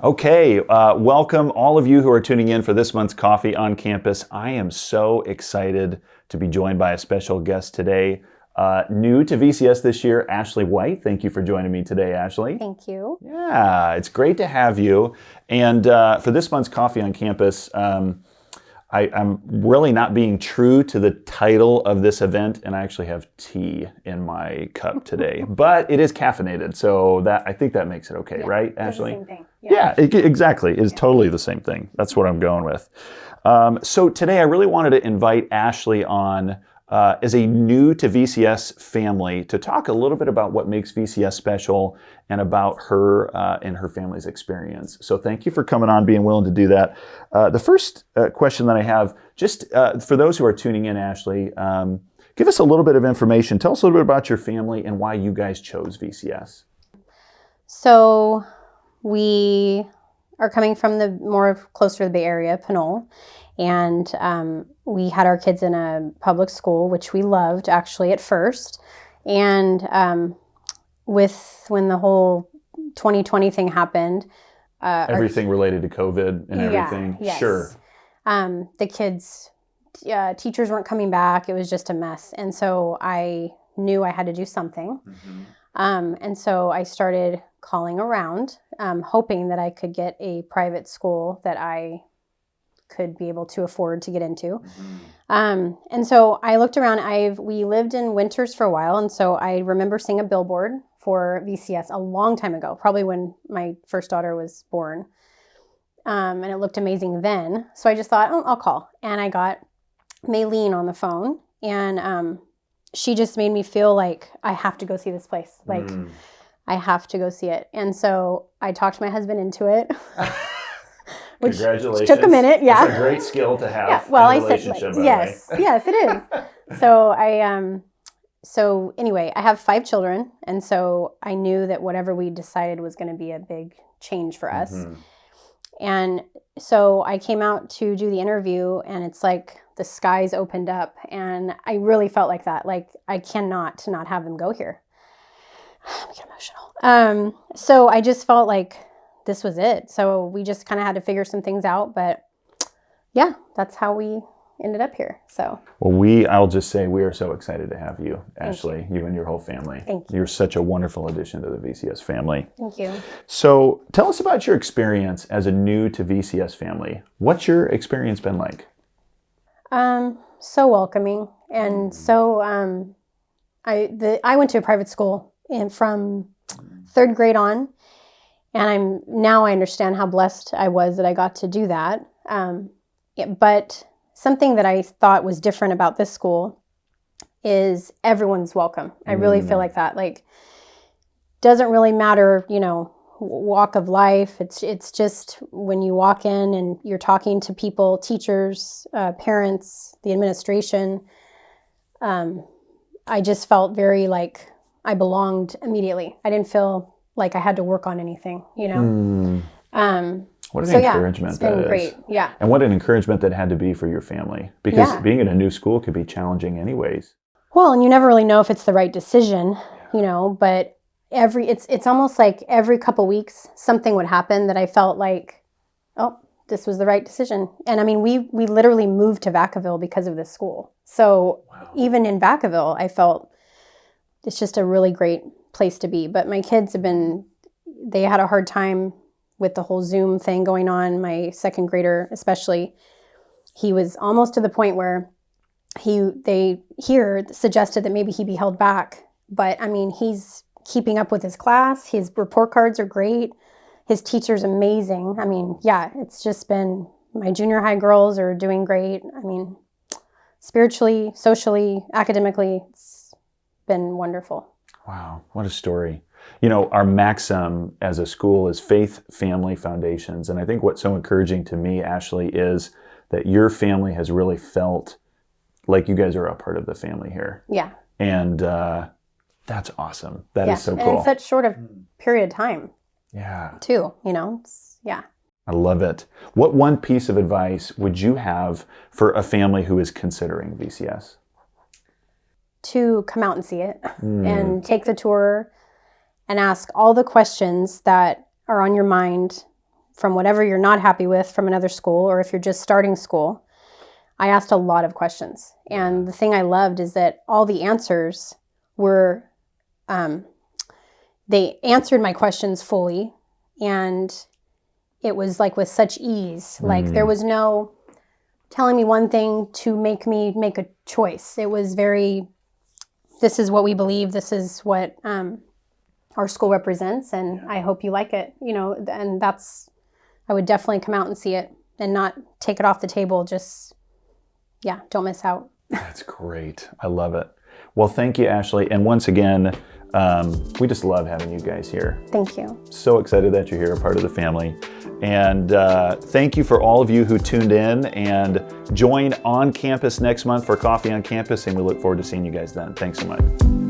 Okay, welcome all of you who are tuning in for this month's Coffee on Campus. I am so excited to be joined by a special guest today. New to VCS this year, Ashley White. Thank you for joining me today, Ashley. Thank you. Yeah, it's great to have you. And for this month's Coffee on Campus, I'm really not being true to the title of this event, and I actually have tea in my cup today. But it is caffeinated, so I think that makes it okay, right, Ashley? It's the same thing. Exactly. It's totally the same thing. That's what I'm going with. So today I really wanted to invite Ashley on as a new to VCS family to talk a little bit about what makes VCS special and about her and her family's experience. So thank you for coming on, being willing to do that. The first question that I have, just for those who are tuning in, Ashley, give us a little bit of information. Tell us a little bit about your family and why you guys chose VCS. So we are coming from the more closer to the Bay Area, Pinole, and we had our kids in a public school, which we loved actually at first. And when the whole 2020 thing happened, everything related to COVID and everything. Yes. Sure. The kids, teachers weren't coming back. It was just a mess. And so I knew I had to do something. Mm-hmm. And so I started calling around, hoping that I could get a private school that I could be able to afford to get into. Mm-hmm. And so I looked around. We lived in Winters for a while. And so I remember seeing a billboard for VCS a long time ago, probably when my first daughter was born. And it looked amazing then. So I just thought, I'll call. And I got Maylene on the phone, and she just made me feel like I have to go see this place. Like I have to go see it. And so I talked my husband into it. Which Congratulations. Took a minute, yeah. It's a great skill to have in a relationship, said, yes, it is. So anyway, I have 5 children, and so I knew that whatever we decided was going to be a big change for us. Mm-hmm. And so I came out to do the interview, and it's like the skies opened up, and I really felt like that. Like, I cannot not have them go here. I get emotional. So I just felt like this was it. So we just kind of had to figure some things out, but yeah, that's how we ended up here. So, well, I'll just say we are so excited to have you, Ashley, you and your whole family. Thank you. You're such a wonderful addition to the VCS family. Thank you. So tell us about your experience as a new to VCS family. What's your experience been like? So welcoming. And so, I went to a private school from 3rd grade on. And now I understand how blessed I was that I got to do that. But something that I thought was different about this school is everyone's welcome. I really feel like that. Like, doesn't really matter, walk of life. It's just when you walk in and you're talking to people, teachers, parents, the administration. I just felt very like I belonged immediately. I didn't feel like I had to work on anything, What an encouragement it's been that is. Great. Yeah. And what an encouragement that had to be for your family, because being in a new school could be challenging anyways. Well, and you never really know if it's the right decision, but it's almost like every couple weeks something would happen that I felt like, oh, this was the right decision. And I mean, we literally moved to Vacaville because of this school. So even in Vacaville, I felt it's just a really great place to be. But my kids they had a hard time with the whole Zoom thing going on. My 2nd grader, especially, he was almost to the point where they suggested that maybe he be held back. But I mean, he's keeping up with his class. His report cards are great. His teacher's amazing. I mean, yeah, it's just been, my junior high girls are doing great. I mean, spiritually, socially, academically, it's been wonderful. Wow, what a story. Our maxim as a school is faith, family, foundations. And I think what's so encouraging to me, Ashley, is that your family has really felt like you guys are a part of the family here. Yeah. And that's awesome. That is so cool. And in such short a period of time. Yeah. Too, I love it. What one piece of advice would you have for a family who is considering VCS? To come out and see it and take the tour and ask all the questions that are on your mind from whatever you're not happy with from another school, or if you're just starting school, I asked a lot of questions. And the thing I loved is that all the answers were, they answered my questions fully. And it was like with such ease. Like there was no telling me one thing to make me make a choice. It was very, this is what we believe. This is what our school represents. And I hope you like it, you know, and that's, I would definitely come out and see it and not take it off the table. Just, yeah, don't miss out. That's great. I love it. Well, thank you, Ashley. And once again, we just love having you guys here. Thank you. So excited that you're here, a part of the family. And thank you for all of you who tuned in, and join on campus next month for Coffee on Campus. And we look forward to seeing you guys then. Thanks so much.